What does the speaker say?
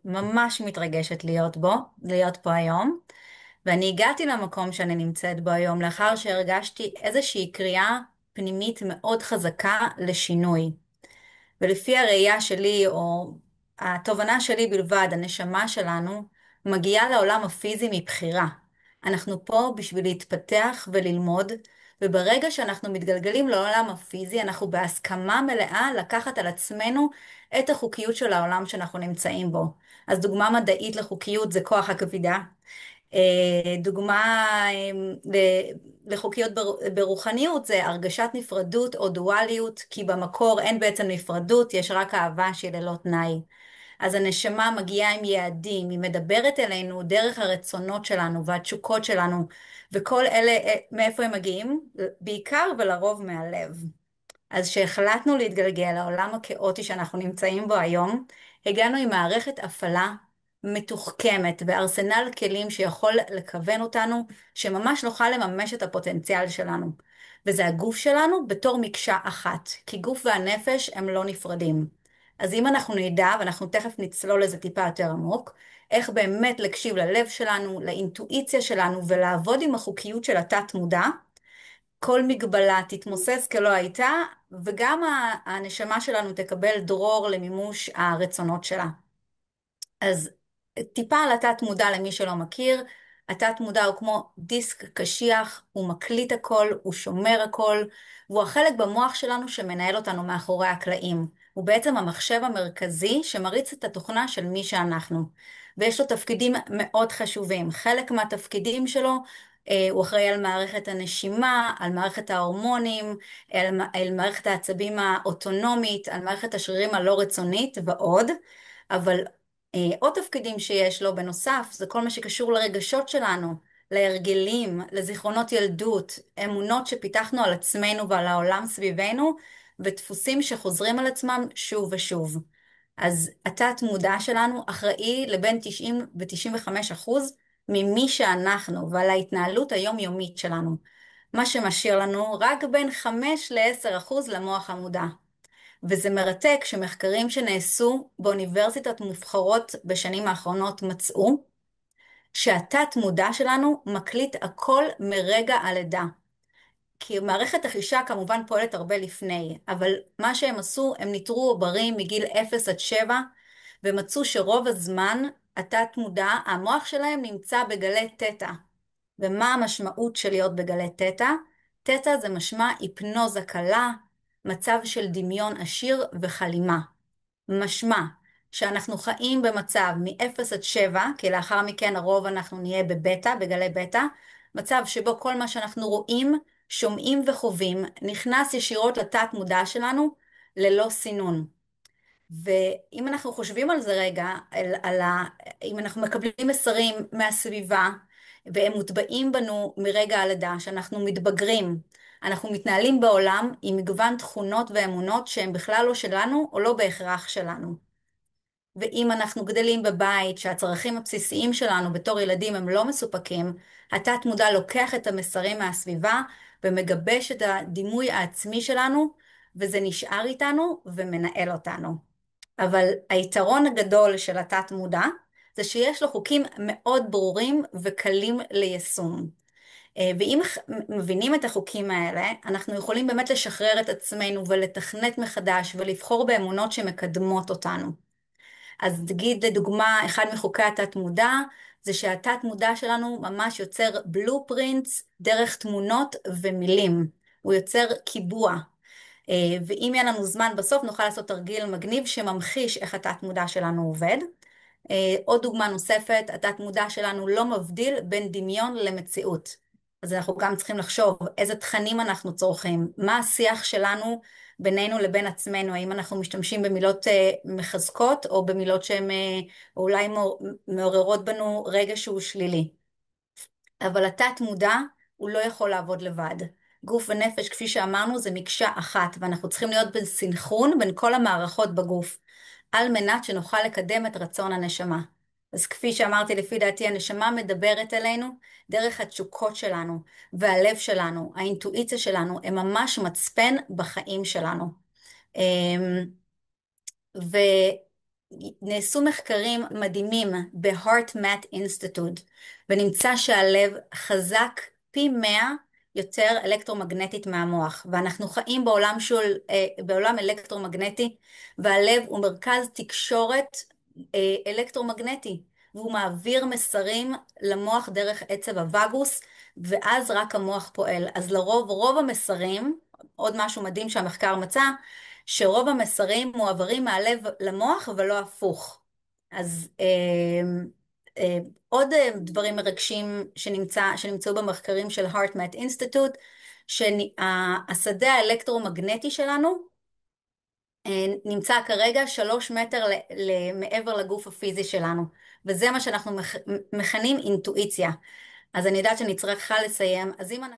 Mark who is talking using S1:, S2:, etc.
S1: ממש מתרגשת להיות פה היום. ואני הגעתי למקום שאני נמצאת בו היום לאחר שהרגשתי איזושהי קריאה פנימית מאוד חזקה לשינוי. ולפי הראייה שלי, או התובנה שלי בלבד, הנשמה שלנו מגיעה לעולם הפיזי מבחירה. אנחנו פה בשביל להתפתח וללמוד, וברגע שאנחנו מתגלגלים לעולם הפיזי, אנחנו בהסכמה מלאה לקחת על עצמנו את החוקיות של העולם שאנחנו נמצאים בו. אז דוגמה מדעית לחוקיות זה כוח הכבידה. דוגמה לחוקיות ברוחניות זה הרגשת נפרדות או דואליות, כי במקור אין בעצם נפרדות, יש רק אהבה שהיא ללא תנאי. אז הנשמה מגיעה עם יעדים, היא מדברת אלינו דרך הרצונות שלנו והתשוקות שלנו, וכל אלה, מאיפה הם מגיעים? בעיקר ולרוב מהלב. אז שהחלטנו להתגלגל לעולם הכאוטי שאנחנו נמצאים בו היום, הגענו עם מערכת הפעלה מתוחכמת וארסנל כלים שיכול לכוון אותנו, שממש נוכל לממש את הפוטנציאל שלנו. וזה הגוף שלנו בתור מקשה אחת, כי גוף והנפש הם לא נפרדים. אז אם אנחנו נדע, ואנחנו תכף נצלול לזה טיפה יותר עמוק, איך באמת להקשיב ללב שלנו, לאינטואיציה שלנו, ולעבוד עם החוקיות של התת מודע, כל מגבלה תתמוסס כלא הייתה, וגם הנשמה שלנו תקבל דרור למימוש הרצונות שלה. אז טיפה על התת מודע למי שלא מכיר, התת מודע הוא כמו דיסק קשיח, הוא מקליט הכל, הוא שומר הכל, והוא החלק במוח שלנו שמנהל אותנו מאחורי הקלעים. הוא בעצם המחשב המרכזי שמריץ את התוכנה של מי שאנחנו. ויש לו תפקידים מאוד חשובים. חלק מהתפקידים שלו, הוא אחראי על מערכת הנשימה, על מערכת ההורמונים, על מערכת העצבים האוטונומית, על מערכת השרירים הלא רצונית ועוד. אבל עוד תפקידים שיש לו בנוסף, זה כל מה שקשור לרגשות שלנו, להרגלים, לזיכרונות ילדות, אמונות שפיתחנו על עצמנו ועל העולם סביבנו, ודפוסים שחוזרים על עצמם שוב ושוב. אז התת מודע שלנו אחראי לבין 90 ו-95% ממי שאנחנו ועל ההתנהלות היומיומית שלנו. מה שמשאיר לנו רק בין 5 ל-10% למוח המודע. וזה מרתק שמחקרים שנעשו באוניברסיטת מובחרות בשנים האחרונות מצאו שהתת מודע שלנו מקליט הכל מרגע הלידה. כי מערכת החישה כמובן פועלת הרבה לפני, אבל מה שהם עשו, הם ניטרו עוברים מגיל 0 עד 7, ומצאו שרוב הזמן התת מודע, המוח שלהם נמצא בגלי תטא. ומה המשמעות של להיות בגלי תטא? תטא זה משמע היפנוזה קלה, מצב של דמיון עשיר וחלימה. משמע שאנחנו חיים במצב מ-0 עד 7, כי לאחר מכן הרוב אנחנו נהיה בבטא, בגלי בטא, מצב שבו כל מה שאנחנו רואים, שומעים וחווים, נכנס ישירות לתת מודע שלנו ללא סינון. ואם אנחנו חושבים על זה רגע, אם אנחנו מקבלים מסרים מהסביבה, והם מוטבעים בנו מרגע הלידה, שאנחנו מתבגרים, אנחנו מתנהלים בעולם עם מגוון תכונות ואמונות שהן בכלל לא שלנו או לא בהכרח שלנו. ואם אנחנו גדלים בבית שהצרכים הבסיסיים שלנו בתור ילדים הם לא מסופקים, התת מודע לוקח את המסרים מהסביבה ומגבש את הדימוי העצמי שלנו, וזה נשאר איתנו ומנהל אותנו. אבל היתרון הגדול של התת מודע זה שיש לו חוקים מאוד ברורים וקלים ליישום. ואם מבינים את החוקים האלה, אנחנו יכולים באמת לשחרר את עצמנו ולתכנת מחדש ולבחור באמונות שמקדמות אותנו. אז תגיד לדוגמה, אחד מחוקי התת מודע, זה שהתת מודע שלנו ממש יוצר בלופרינטס דרך תמונות ומילים. הוא יוצר קיבוע. ואם יהיה לנו זמן בסוף נוכל לעשות תרגיל מגניב שממחיש איך התת מודע שלנו עובד. עוד דוגמה נוספת, התת מודע שלנו לא מבדיל בין דמיון למציאות. אז אנחנו גם צריכים לחשוב איזה תכנים אנחנו צורכים, מה השיח שלנו בינינו לבין עצמנו, האם אנחנו משתמשים במילות מחזקות או במילות שהן אולי מעוררות בנו רגע שהוא שלילי. אבל התת מודע הוא לא יכול לעבוד לבד. גוף ונפש, כפי שאמרנו, זה מקשה אחת, ואנחנו צריכים להיות בסנכרון בין כל המערכות בגוף, על מנת שנוכל לקדם את רצון הנשמה. אז כפי שאמרתי, לפי דעתי, הנשמה מדברת אלינו דרך התשוקות שלנו, והלב שלנו, האינטואיציה שלנו, הם ממש מצפן בחיים שלנו. אמ, נעשו מחקרים מדהימים ב-HeartMath Institute, ונמצא שהלב חזק פי 100 יותר אלקטרומגנטית מהמוח, ואנחנו חיים בעולם אלקטרומגנטי, והלב הוא מרכז תקשורת אלקטרומגנטי, והוא מעביר מסרים למוח דרך עצב הווגוס, ואז רק המוח פועל. אז לרוב, רוב המסרים, עוד משהו מדהים שהמחקר מצא, שרוב המסרים מועברים מהלב למוח ולא הפוך. אז עוד דברים מרגשים שנמצאו במחקרים של HeartMath Institute, שהשדה האלקטרומגנטי שלנו נמצא כרגע 3 מטר מעבר לגוף הפיזי שלנו, וזה מה שאנחנו מכנים אינטואיציה. אז אני יודעת שאני צריכה לסיים, אז אם